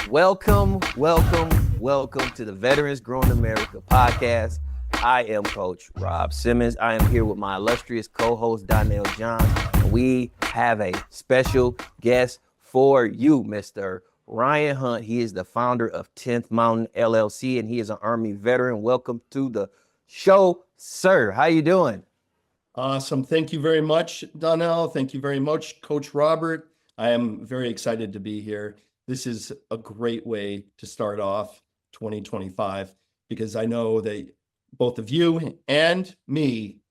Welcome to the Veterans Growing America podcast. I am Coach Rob Simmons. I am here with my illustrious co-host, Donnell Johns. And we have a special guest for you, Mr. Ryan Hunt. He is the founder of 10th Mountain LLC, and he is an Army veteran. Welcome to the show, sir. How you doing? Awesome. Thank you very much, Donnell. Thank you very much, Coach Robert. I am very excited to be here. This is a great way to start off 2025 because I know that both of you and me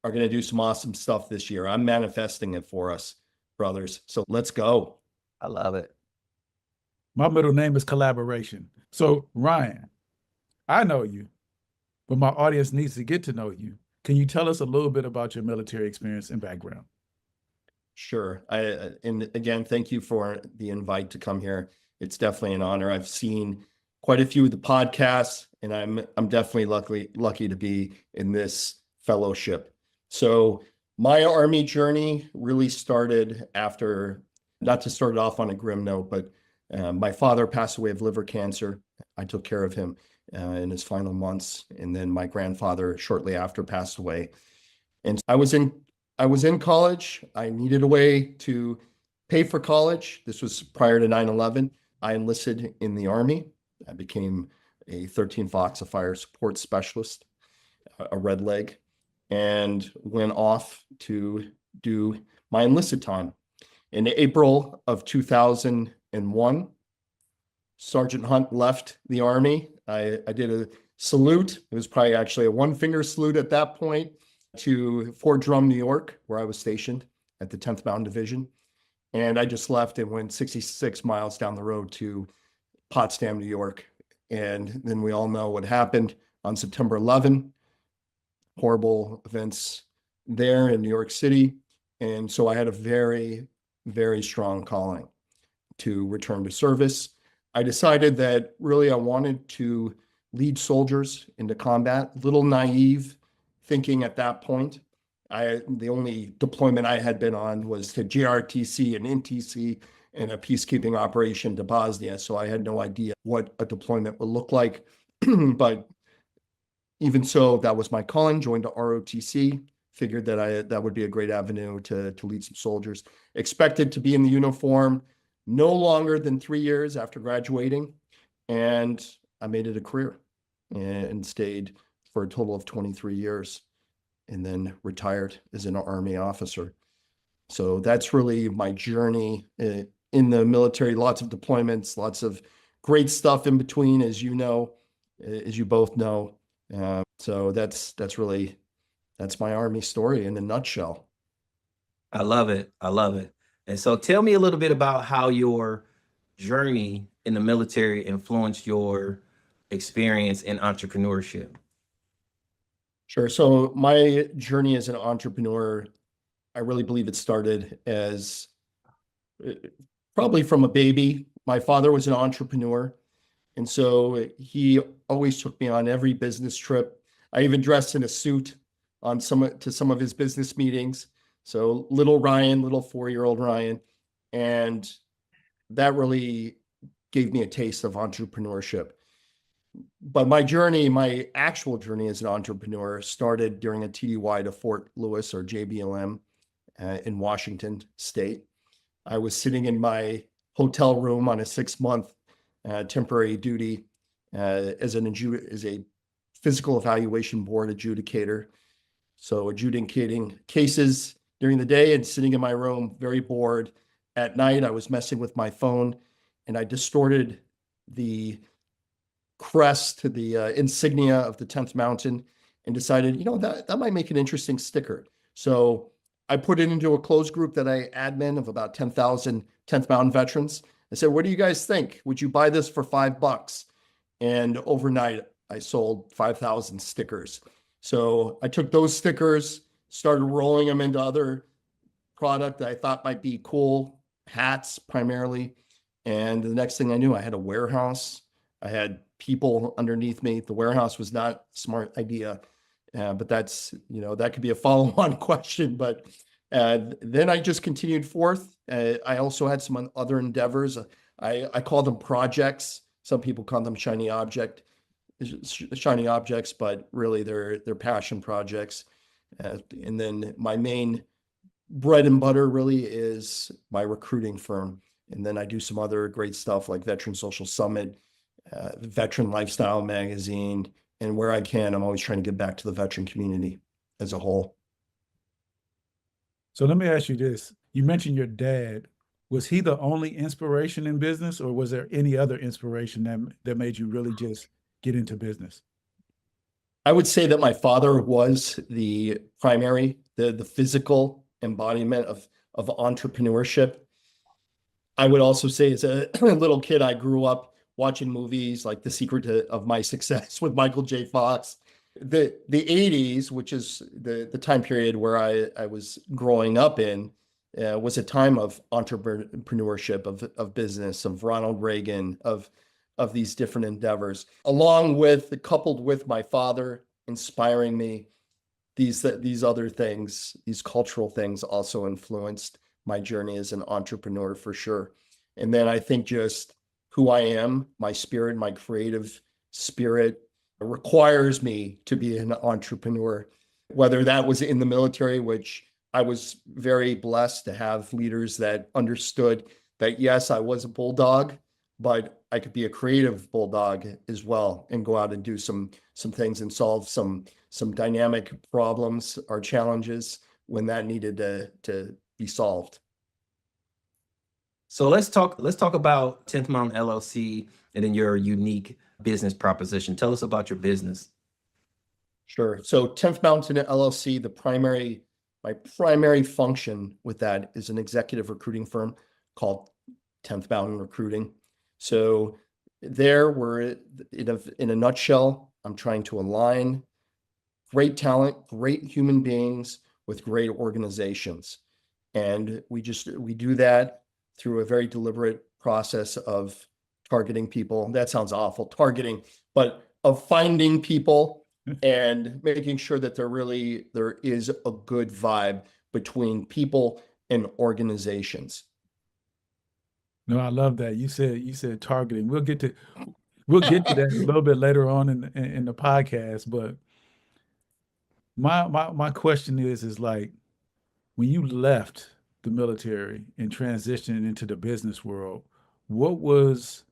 are going to do some awesome stuff this year. I'm manifesting it for us, brothers. So let's go. I love it. My middle name is Collaboration. So Ryan, I know you, but my audience needs to get to know you. Can you tell us a little bit about your military experience and background? Sure. And again, thank you for the invite to come here. It's definitely an honor. I've seen quite a few of the podcasts, and I'm definitely lucky to be in this fellowship. So my Army journey really started after, not to start it off on a grim note, but my father passed away of liver cancer. I took care of him in his final months, and then my grandfather shortly after passed away. And I was in college. I needed a way to pay for college. This was prior to 9/11. I enlisted in the Army. I became a 13th Officer Fire Support Specialist, a red leg, and went off to do my enlisted time. In April of 2001, Sergeant Hunt left the Army. I did a salute. It was probably actually a one-finger salute at that point to Fort Drum, New York, where I was stationed at the 10th Mountain Division. And I just left and went 66 miles down the road to Potsdam, New York. And then we all know what happened on September 11, horrible events there in New York City. And so I had a very, very strong calling to return to service. I decided that really I wanted to lead soldiers into combat, a little naive thinking at that point. The only deployment I had been on was to JRTC and NTC and a peacekeeping operation to Bosnia. So I had no idea what a deployment would look like. But even so, that was my calling, joined the ROTC, figured that that would be a great avenue to lead some soldiers. Expected to be in the uniform no longer than 3 years after graduating. And I made it a career and stayed for a total of 23 years. And then retired as an Army officer. So that's really my journey in the military. Lots of deployments, lots of great stuff in between, as you know, as you both know. So that's my Army story in a nutshell. I love it. And so tell me a little bit about how your journey in the military influenced your experience in entrepreneurship. Sure. So my journey as an entrepreneur, I really believe it started as probably from a baby. My father was an entrepreneur, and so he always took me on every business trip. I even dressed in a suit on some of his business meetings. So little 4-year-old Ryan, and that really gave me a taste of entrepreneurship. But my actual journey as an entrepreneur started during a TDY to Fort Lewis or JBLM in Washington State. I was sitting in my hotel room on a 6-month temporary duty as a physical evaluation board adjudicator. So adjudicating cases during the day and sitting in my room, very bored. At night, I was messing with my phone and I distorted the crest, the insignia of the 10th Mountain, and decided, that might make an interesting sticker. So I put it into a closed group that I admin of about 10,000 10th Mountain veterans. I said, what do you guys think? Would you buy this for $5? And overnight, I sold 5,000 stickers. So I took those stickers, started rolling them into other product that I thought might be cool, hats primarily. And the next thing I knew, I had a warehouse. I had people underneath me. The warehouse was not a smart idea, but that's, that could be a follow-on question. But then I just continued forth. I also had some other endeavors. I call them projects. Some people call them shiny objects, but really they're passion projects. And then my main bread and butter really is my recruiting firm. And then I do some other great stuff like Veteran Social Summit, Veteran Lifestyle Magazine, and where I can, I'm always trying to give back to the veteran community as a whole. So let me ask you this. You mentioned your dad. Was he the only inspiration in business, or was there any other inspiration that made you really just get into business? I would say that my father was the primary, the physical embodiment of entrepreneurship. I would also say as a little kid, I grew up watching movies like The Secret of My Success with Michael J. Fox. The 80s, which is the time period where I was growing up in, was a time of entrepreneurship, of business, of Ronald Reagan, of these different endeavors, coupled with my father inspiring me. These other things, these cultural things also influenced my journey as an entrepreneur for sure. And then I think just who I am, my spirit, my creative spirit requires me to be an entrepreneur, whether that was in the military, which I was very blessed to have leaders that understood that, yes, I was a bulldog, but I could be a creative bulldog as well and go out and do some things and solve some dynamic problems or challenges when that needed to be solved. So let's talk about 10th Mountain LLC and then your unique business proposition. Tell us about your business. Sure. So 10th Mountain LLC, my primary function with that is an executive recruiting firm called 10th Mountain Recruiting. So there we're in a nutshell, I'm trying to align great talent, great human beings with great organizations. And we do that through a very deliberate process of targeting people. That sounds awful, targeting, but of finding people and making sure that there is a good vibe between people and organizations. No, I love that. You said targeting. We'll get to that a little bit later on in the podcast. But my question is like, when you left the military and transitioned into the business world, what was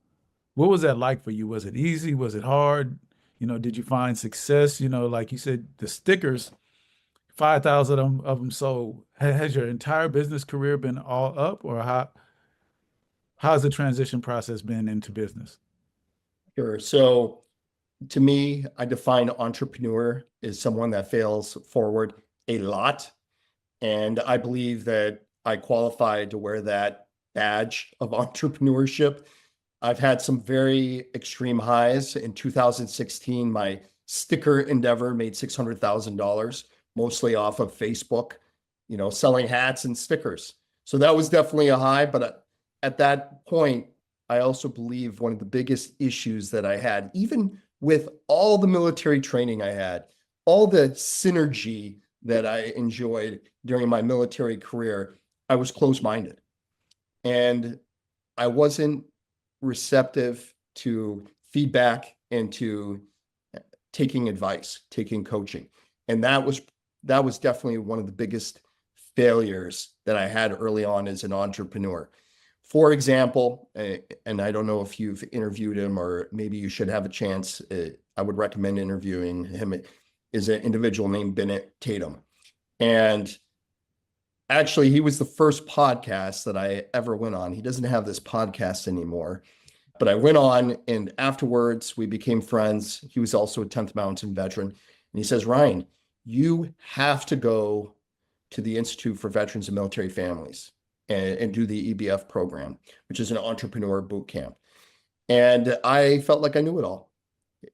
that like for you? Was it easy? Was it hard? Did you find success? Like you said, the stickers, 5,000 of them sold. Has your entire business career been all up, or how's the transition process been into business? Sure. So to me, I define entrepreneur as someone that fails forward a lot. And I believe that I qualify to wear that badge of entrepreneurship. I've had some very extreme highs. In 2016, my sticker endeavor made $600,000, mostly off of Facebook, selling hats and stickers. So that was definitely a high. But at that point, I also believe one of the biggest issues that I had, even with all the military training I had, all the synergy that I enjoyed during my military career, I was closed-minded. And I wasn't receptive to feedback and to taking advice, taking coaching. And that was definitely one of the biggest failures that I had early on as an entrepreneur. For example, and I don't know if you've interviewed him or maybe you should have a chance, I would recommend interviewing him, is an individual named Bennett Tatum. And actually, he was the first podcast that I ever went on. He doesn't have this podcast anymore, but I went on, and afterwards we became friends. He was also a 10th Mountain veteran. And he says, Ryan, you have to go to the Institute for Veterans and Military Families and do the EBF program, which is an entrepreneur boot camp. And I felt like I knew it all,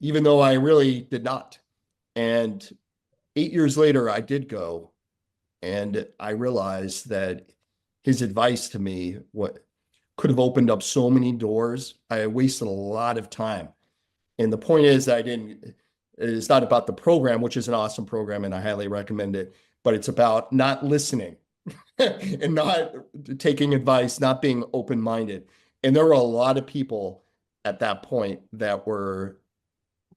even though I really did not. And 8 years later, I did go, and I realized that his advice to me could have opened up so many doors. I wasted a lot of time. And the point is that it's not about the program, which is an awesome program, and I highly recommend it, but it's about not listening and not taking advice, not being open-minded. And there were a lot of people at that point that were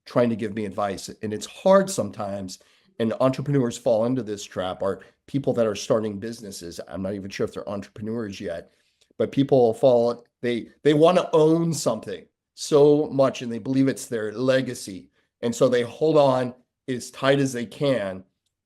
trying to give me advice. And it's hard sometimes. And entrepreneurs fall into this trap, are people that are starting businesses. I'm not even sure if they're entrepreneurs yet, but people fall, they want to own something so much and they believe it's their legacy. And so they hold on as tight as they can.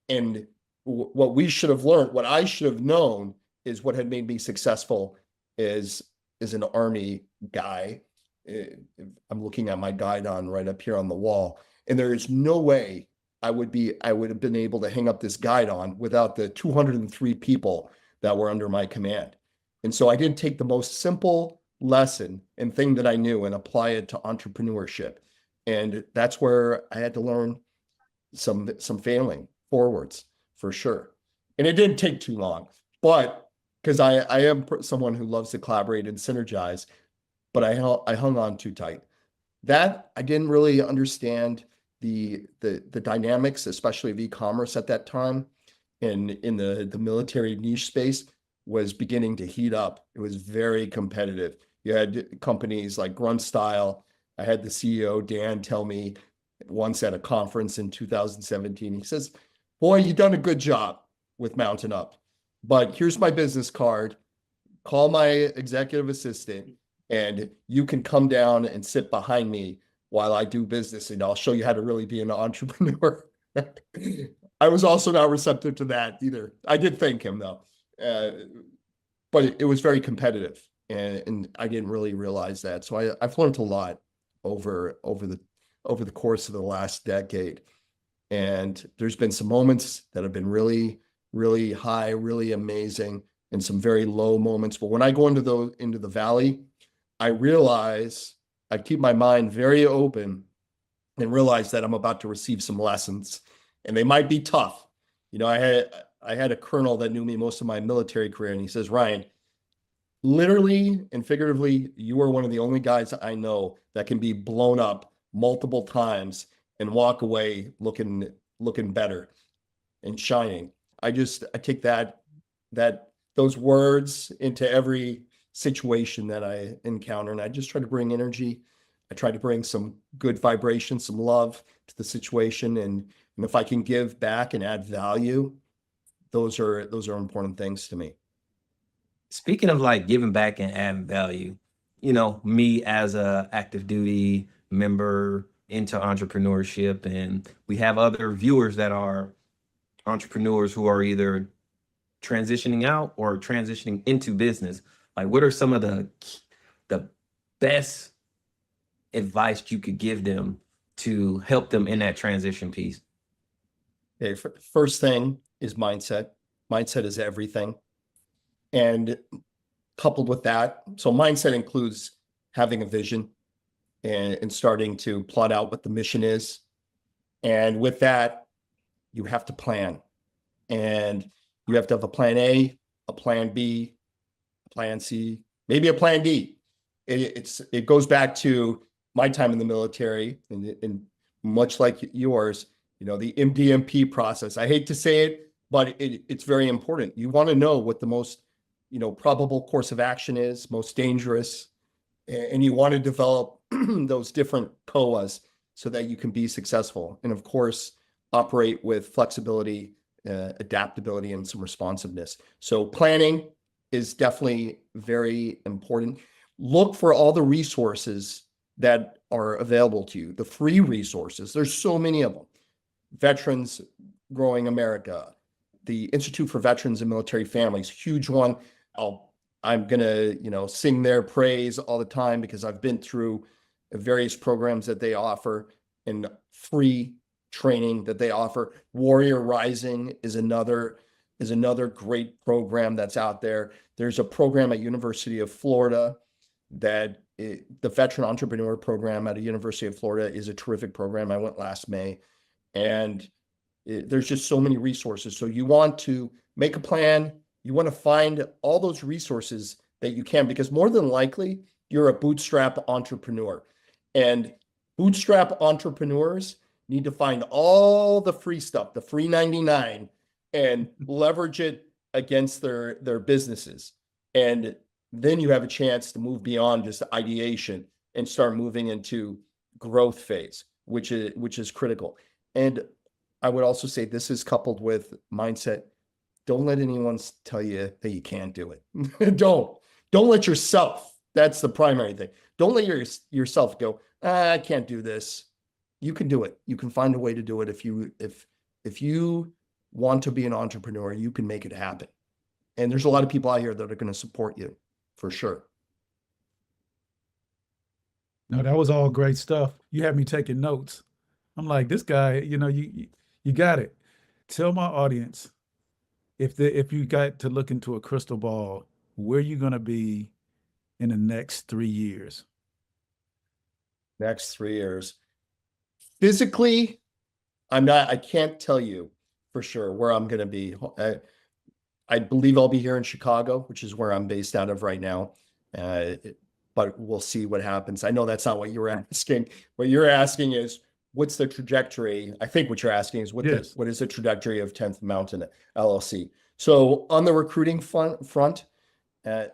And what we should have learned, what I should have known, is what had made me successful is an Army guy. I'm looking at my guidon right up here on the wall, and there is no way I would have been able to hang up this guidon without the 203 people that were under my command. And so I didn't take the most simple lesson and thing that I knew and apply it to entrepreneurship. And that's where I had to learn some failing forwards for sure. And it didn't take too long, but because I am someone who loves to collaborate and synergize, but I hung on too tight. That I didn't really understand the dynamics, especially of e-commerce at that time, and in the military niche space was beginning to heat up. It was very competitive. You had companies like Grunt Style. I had the CEO, Dan, tell me once at a conference in 2017, he says, "Boy, you've done a good job with Mountain Up, but here's my business card. Call my executive assistant and you can come down and sit behind me while I do business and I'll show you how to really be an entrepreneur." I was also not receptive to that either. I did thank him though, but it was very competitive, and I didn't really realize that. So I've learned a lot over the course of the last decade, and there's been some moments that have been really, really high, really amazing, and some very low moments. But when I go into the valley, I realize I keep my mind very open and realize that I'm about to receive some lessons, and they might be tough. You know, I had a colonel that knew me most of my military career, and he says, "Ryan, literally and figuratively, you are one of the only guys I know that can be blown up multiple times and walk away looking better and shining." I take those words into every situation that I encounter, and I just try to bring energy. I try to bring some good vibration, some love to the situation, and if I can give back and add value, those are important things to me. Speaking of like giving back and adding value, you know, me as a active duty member into entrepreneurship, and we have other viewers that are entrepreneurs who are either transitioning out or transitioning into business. Like, what are some of the best advice you could give them to help them in that transition piece? Okay, first thing is mindset. Mindset is everything. And coupled with that, so mindset includes having a vision and starting to plot out what the mission is. And with that, you have to plan. And you have to have a plan A, a plan B, a plan C, maybe a plan D. It goes back to my time in the military, and much like yours, you know, the MDMP process. I hate to say it, but it's very important. You want to know what the most, you know, probable course of action is, most dangerous, and you want to develop those different COAs so that you can be successful. And of course, operate with flexibility, adaptability, and some responsiveness. So planning is definitely very important. Look for all the resources that are available to you, the free resources. There's so many of them. Veterans Growing America, the Institute for Veterans and Military Families, huge one. I'm gonna, you know, sing their praise all the time because I've been through various programs that they offer and free training that they offer. Warrior Rising is another great program that's out there. There's a program at University of Florida that the Veteran Entrepreneur Program at a University of Florida is a terrific program. I went last May, and there's just so many resources. So you want to make a plan. You want to find all those resources that you can, because more than likely you're a bootstrap entrepreneur, and bootstrap entrepreneurs need to find all the free stuff, the free 99, and leverage it against their businesses. And then you have a chance to move beyond just ideation and start moving into growth phase, which is critical. And I would also say this is coupled with mindset. Don't let anyone tell you that you can't do it. Don't let yourself. That's the primary thing. Don't let yourself go, I can't do this. You can do it. You can find a way to do it. If you want to be an entrepreneur, you can make it happen. And there's a lot of people out here that are going to support you for sure. No, that was all great stuff. You had me taking notes. I'm like, this guy, you got it. Tell my audience, if you got to look into a crystal ball, where you going to be in the next 3 years? Next 3 years. Physically, I can't tell you for sure where I'm going to be. I believe I'll be here in Chicago, which is where I'm based out of right now. But we'll see what happens. I know that's not what you were asking. What you're asking is, what's the trajectory? I think what you're asking is, what is the trajectory of 10th Mountain LLC? So on the recruiting front, let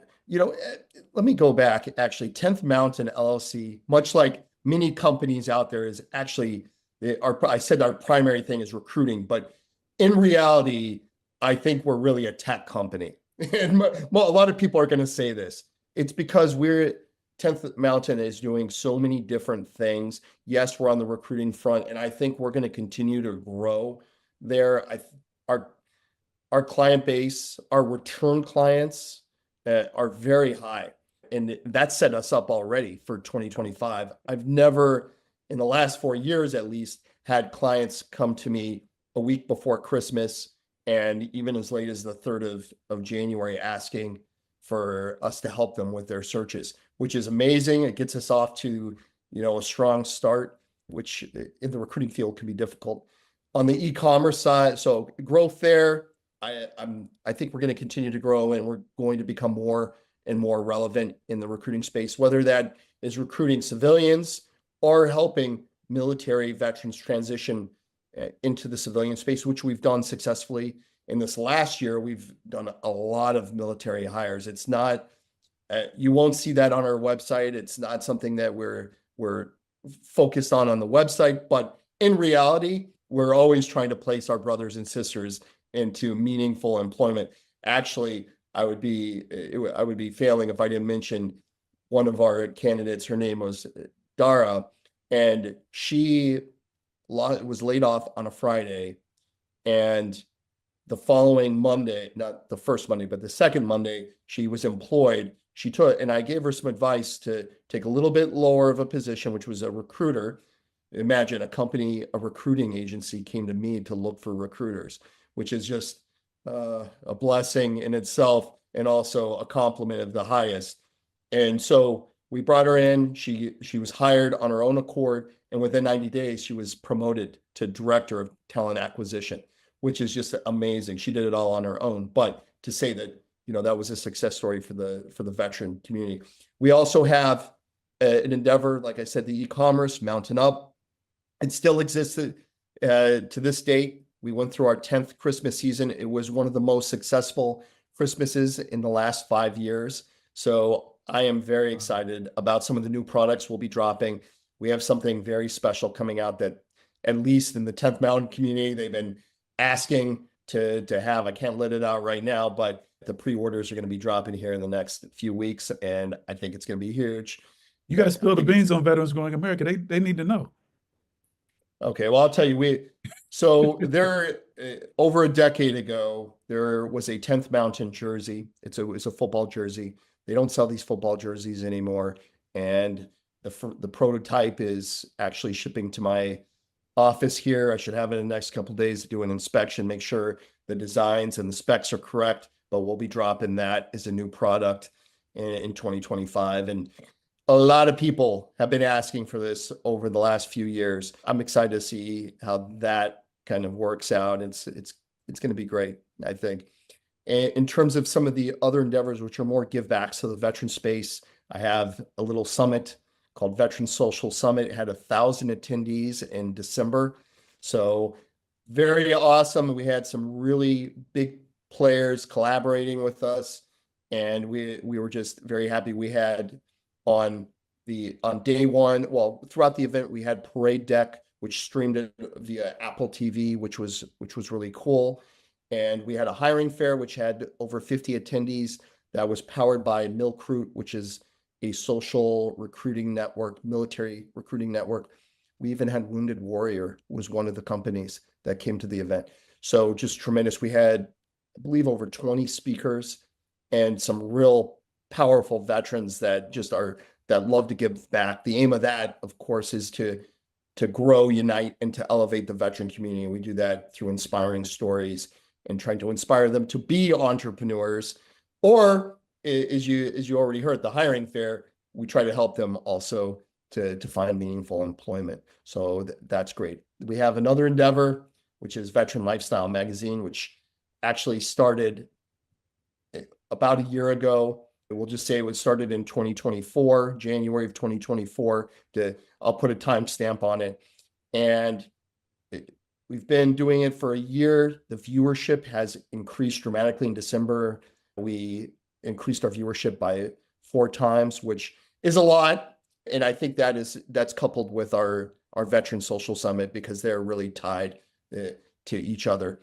me go back. Actually, 10th Mountain LLC, much like many companies out there, is actually, I said our primary thing is recruiting, but in reality, I think we're really a tech company. And a lot of people are going to say this. It's because 10th Mountain is doing so many different things. Yes, we're on the recruiting front, and I think we're going to continue to grow there. Our client base, our return clients are very high, and that set us up already for 2025. I've never, in the last 4 years at least, had clients come to me a week before Christmas and even as late as the 3rd of January asking for us to help them with their searches, which is amazing. It gets us off to, a strong start, which in the recruiting field can be difficult. On the e-commerce side, so growth there, I think we're going to continue to grow, and we're going to become more and more relevant in the recruiting space, whether that is recruiting civilians or helping military veterans transition into the civilian space, which we've done successfully. In this last year, we've done a lot of military hires. It's not, you won't see that on our website. It's not something that we're focused on the website, but in reality, we're always trying to place our brothers and sisters into meaningful employment. Actually, I would be failing if I didn't mention one of our candidates. Her name was Dara, and she was laid off on a Friday, and the following Monday, not the first Monday, but the second Monday, she was employed. She took, and I gave her some advice to take a little bit lower of a position, which was a recruiter. Imagine a recruiting agency came to me to look for recruiters, which is just a blessing in itself, and also a compliment of the highest. And so we brought her in. She was hired on her own accord, and within 90 days, she was promoted to director of talent acquisition, which is just amazing. She did it all on her own. But to say that, that was a success story for the veteran community. We also have an endeavor, like I said, the e-commerce, Mountain Up. It still exists to this date. We went through our 10th Christmas season. It was one of the most successful Christmases in the last 5 years. So I am very excited about some of the new products we'll be dropping. We have something very special coming out that, at least in the 10th Mountain community, they've been asking to have. I can't let it out right now, but the pre-orders are going to be dropping here in the next few weeks, and I think it's going to be huge. You got to spill the beans on Veterans Growing America. They need to know. Okay, well, I'll tell you, so there, over a decade ago, there was a 10th Mountain jersey. It's a football jersey. They don't sell these football jerseys anymore, and the prototype is actually shipping to my office here. I should have it in the next couple of days to do an inspection, make sure the designs and the specs are correct, but we'll be dropping that as a new product in 2025. And a lot of people have been asking for this over the last few years. I'm excited to see how that kind of works out. It's going to be great, I think. And in terms of some of the other endeavors, which are more give backs to the veteran space, I have a little summit called Veteran Social Summit. It had 1,000 attendees in December. So very awesome. We had some really big players collaborating with us. And we were just very happy. We had on day one, well, throughout the event, we had Parade Deck, which streamed it via Apple TV, which was really cool. And we had a hiring fair, which had over 50 attendees, that was powered by Milcroot, which is a social recruiting network, military recruiting network. We even had Wounded Warrior was one of the companies that came to the event. So just tremendous. We had, I believe, over 20 speakers and some real powerful veterans that love to give back. The aim of that, of course, is to grow, unite, and to elevate the veteran community. And we do that through inspiring stories and trying to inspire them to be entrepreneurs. Or, as you already heard, the hiring fair, we try to help them also to find meaningful employment. So that's great. We have another endeavor, which is Veteran Lifestyle Magazine, which actually started about a year ago. We'll just say it was started in 2024, January of 2024. I'll put a timestamp on it. And we've been doing it for a year. The viewership has increased dramatically. In December, we increased our viewership by 4 times, which is a lot. And I think that's coupled with our Veteran Social Summit, because they're really tied to each other.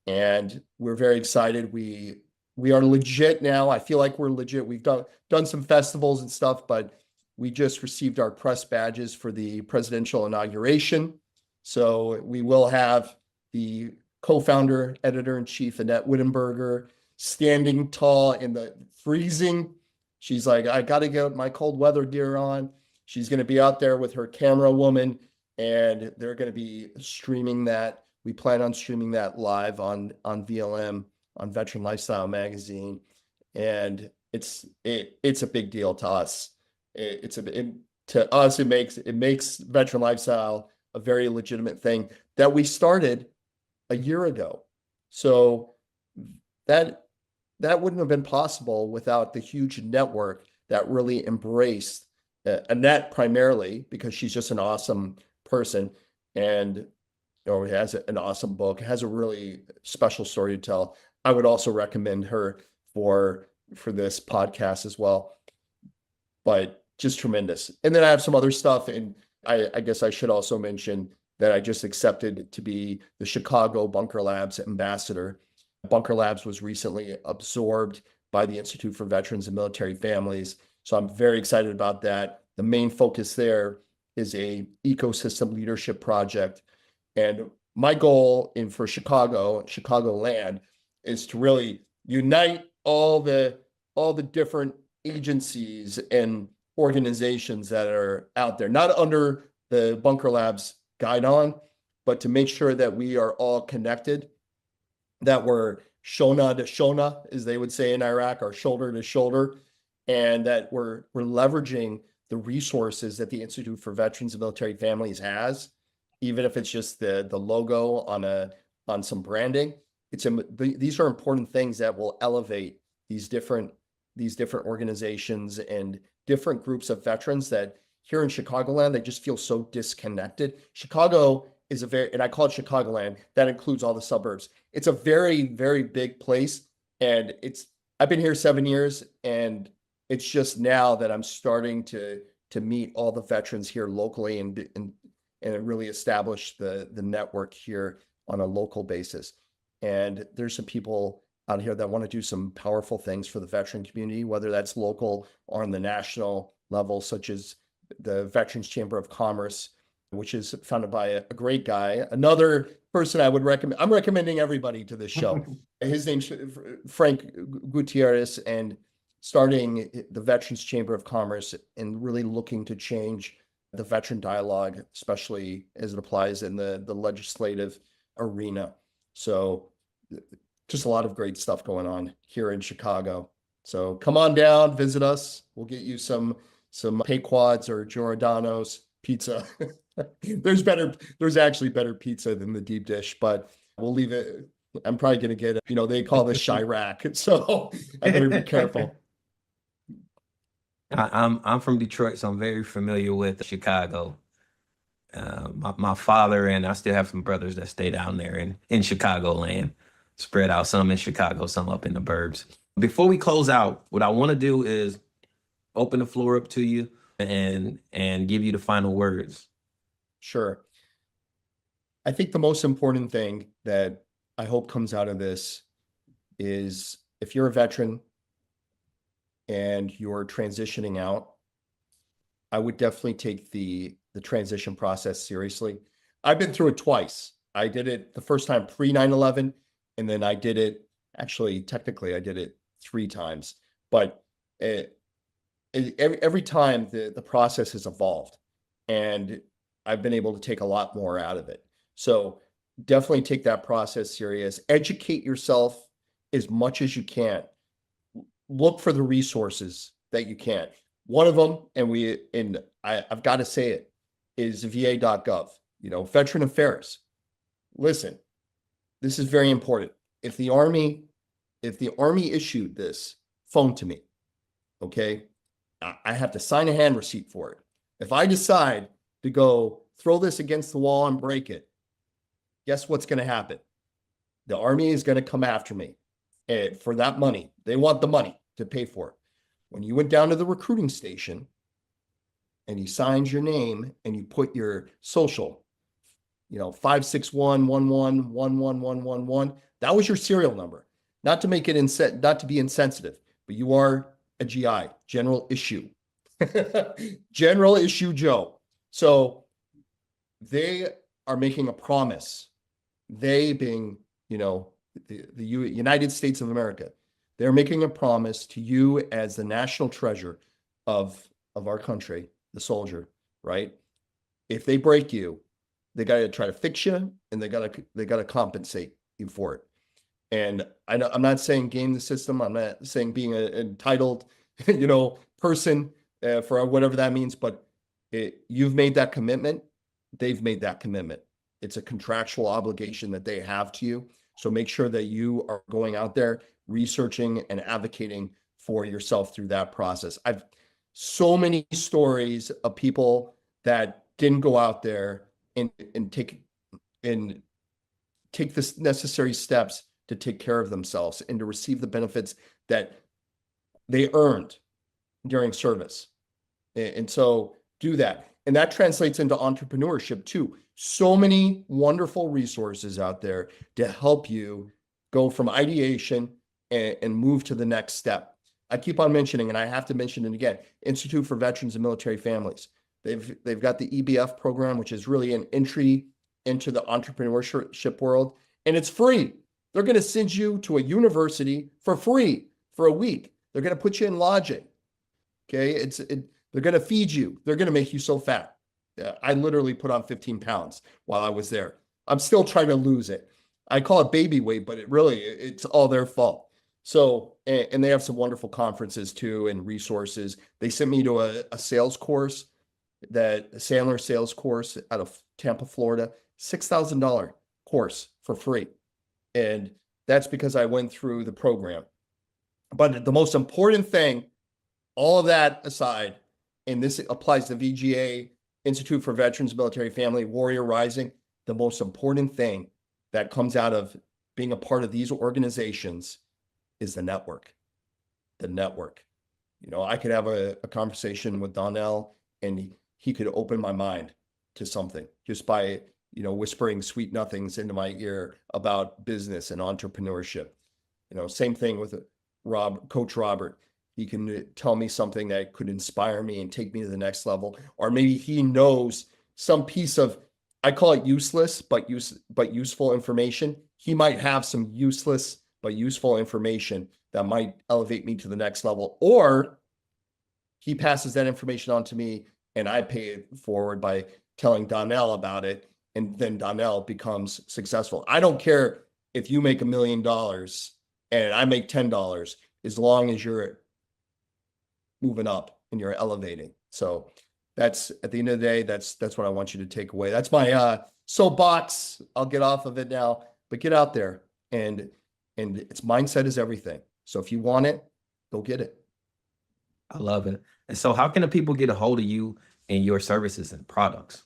And we're very excited. We are legit now. I feel like we're legit. We've done some festivals and stuff, but we just received our press badges for the presidential inauguration. So we will have the co-founder, editor-in-chief, Annette Wittenberger, standing tall in the freezing. She's like, I got to get my cold weather gear on. She's going to be out there with her camera woman, and they're going to be streaming that. We plan on streaming that live on VLM, on Veteran Lifestyle Magazine. And it's a big deal to us. To us, it makes Veteran Lifestyle a very legitimate thing that we started a year ago. So that wouldn't have been possible without the huge network that really embraced Annette, primarily because she's just an awesome person, and has an awesome book, has a really special story to tell. I would also recommend her for this podcast as well. But just tremendous. And then I have some other stuff, and I guess I should also mention that I just accepted to be the Chicago Bunker Labs ambassador. Bunker Labs was recently absorbed by the Institute for Veterans and Military Families. So I'm very excited about that. The main focus there is a ecosystem leadership project. And my goal for Chicagoland, is to really unite all the different agencies and organizations that are out there, not under the Bunker Labs guidon, but to make sure that we are all connected, that we're Shona to Shona, as they would say in Iraq, or shoulder to shoulder, and that we're leveraging the resources that the Institute for Veterans and Military Families has, even if it's just the logo on some branding. These are important things that will elevate these different organizations and different groups of veterans that here in Chicagoland, they just feel so disconnected. Chicago is and I call it Chicagoland, that includes all the suburbs. It's a very, very big place. And I've been here 7 years, and it's just now that I'm starting to meet all the veterans here locally and really establish the network here on a local basis. And there's some people out here that want to do some powerful things for the veteran community, whether that's local or on the national level, such as the Veterans Chamber of Commerce, which is founded by a great guy. Another person I would recommend, I'm recommending everybody to this show. His name's Frank Gutierrez, and starting the Veterans Chamber of Commerce and really looking to change the veteran dialogue, especially as it applies in the legislative arena. So just a lot of great stuff going on here in Chicago. So come on down, visit us. We'll get you some Pequod's or Giordano's pizza. There's actually better pizza than the deep dish, but we'll leave it. I'm probably going to get, they call this Chirac. So I better be careful. I'm from Detroit, so I'm very familiar with Chicago. My father and I still have some brothers that stay down there in Chicagoland, spread out, some in Chicago, some up in the burbs. Before we close out, what I want to do is open the floor up to you and give you the final words. Sure. I think the most important thing that I hope comes out of this is if you're a veteran and you're transitioning out, I would definitely take the transition process seriously. I've been through it twice. I did it the first time pre 9/11, and then I did it, actually, technically, I did it 3 times. But every time the process has evolved, and I've been able to take a lot more out of it. So definitely take that process serious. Educate yourself as much as you can. Look for the resources that you can. One of them, and I've got to say it, is va.gov, Veteran Affairs. Listen, this is very important. If the Army issued this phone to me, okay, I have to sign a hand receipt for it. If I decide to go throw this against the wall and break it, guess what's going to happen? The Army is going to come after me for that money. They want the money to pay for it. When you went down to the recruiting station and you signed your name and you put your social, 561111111, that was your serial number. Not to make it not to be insensitive, but you are a GI, general issue, general issue Joe. So they are making a promise. They being, the United States of America, they're making a promise to you as the national treasure of our country, the soldier, right? If they break you, they got to try to fix you, and they got to compensate you for it. And I'm not saying game the system. I'm not saying being an entitled, person for whatever that means. But you've made that commitment. They've made that commitment. It's a contractual obligation that they have to you. So make sure that you are going out there, researching and advocating for yourself through that process. I've so many stories of people that didn't go out there and take the necessary steps to take care of themselves and to receive the benefits that they earned during service. And so do that. And that translates into entrepreneurship too. So many wonderful resources out there to help you go from ideation and move to the next step. I keep on mentioning, and I have to mention it again, Institute for Veterans and Military Families. They've got the EBF program, which is really an entry into the entrepreneurship world, and it's free. They're going to send you to a university for free for a week. They're going to put you in lodging. Okay, they're going to feed you. They're going to make you so fat. I literally put on 15 pounds while I was there. I'm still trying to lose it. I call it baby weight, but it's all their fault. So, and they have some wonderful conferences too and resources. They sent me to a sales course, a Sandler sales course out of Tampa, Florida, $6,000 course for free. And that's because I went through the program. But the most important thing, all of that aside, and this applies to VGA, Institute for Veterans, Military Family, Warrior Rising, the most important thing that comes out of being a part of these organizations is the network. The network. I could have a conversation with Donnell, and he could open my mind to something just by, whispering sweet nothings into my ear about business and entrepreneurship. Same thing with Coach Robert. He can tell me something that could inspire me and take me to the next level. Or maybe he knows some piece of, I call it useless, but useful information. He might have some useless, but useful information that might elevate me to the next level. Or he passes that information on to me and I pay it forward by telling Donnell about it. And then Donnell becomes successful. I don't care if you make $1 million and I make $10, as long as you're moving up and you're elevating. So that's, at the end of the day, that's what I want you to take away. That's my soapbox. I'll get off of it now, but get out there, and it's mindset is everything. So if you want it, go get it. I love it. And so how can the people get a hold of you and your services and products?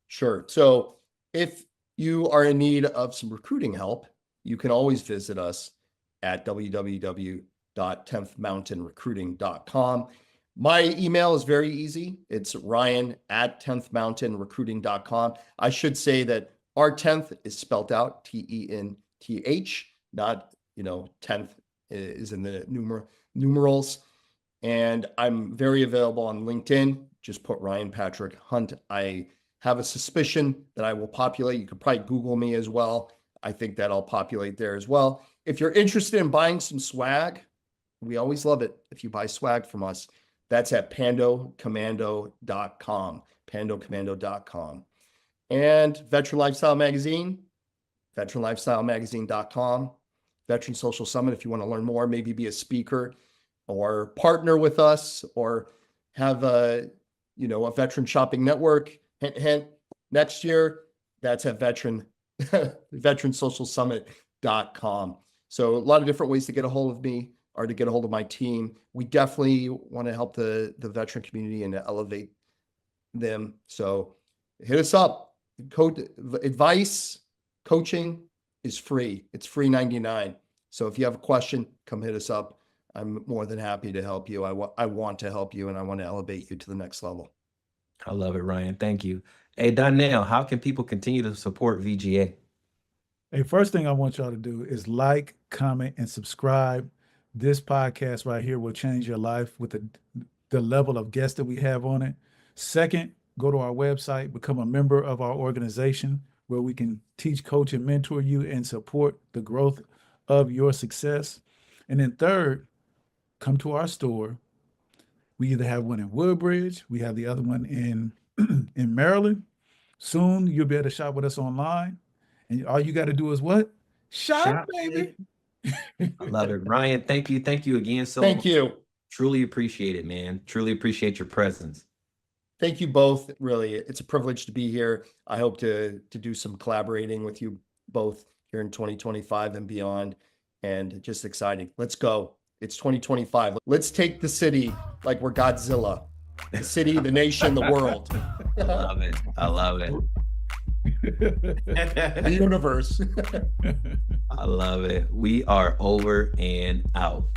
Sure. So if you are in need of some recruiting help, you can always visit us at www.va.gov. ryan.10thmountainrecruiting.com. My email is very easy. It's ryan@10thmountainrecruiting.com. I should say that our 10th is spelled out TENTH, not, 10th is in the numerals. And I'm very available on LinkedIn. Just put Ryan Patrick Hunt. I have a suspicion that I will populate. You could probably Google me as well. I think that I'll populate there as well. If you're interested in buying some swag, we always love it if you buy swag from us. That's at pandocommando.com, pandocommando.com. And Veteran Lifestyle Magazine, veteranlifestylemagazine.com. Veteran Social Summit, if you want to learn more, maybe be a speaker or partner with us or have a veteran shopping network. Hint, hint, next year, that's at veteranSocialSummit.com. So a lot of different ways to get a hold of me or to get a hold of my team. We definitely want to help the veteran community and to elevate them. So hit us up. Advice, coaching is free. It's free 99. So if you have a question, come hit us up. I'm more than happy to help you. I want to help you and I want to elevate you to the next level. I love it, Ryan. Thank you. Hey, Donnell, how can people continue to support VGA? Hey, first thing I want y'all to do is like, comment, and subscribe. This podcast right here will change your life with the level of guests that we have on it. Second, go to our website, become a member of our organization where we can teach, coach, and mentor you and support the growth of your success. And then third, come to our store. We either have one in Woodbridge, we have the other one in Maryland. Soon you'll be able to shop with us online. And all you got to do is what? Shop, baby. I love it. Ryan, thank you. Thank you again. Thank you. Truly appreciate it, man. Truly appreciate your presence. Thank you both. Really, it's a privilege to be here. I hope to do some collaborating with you both here in 2025 and beyond. And just exciting. Let's go. It's 2025. Let's take the city like we're Godzilla. The city, the nation, the world. I love it. I love it. The universe. I love it. We are over and out.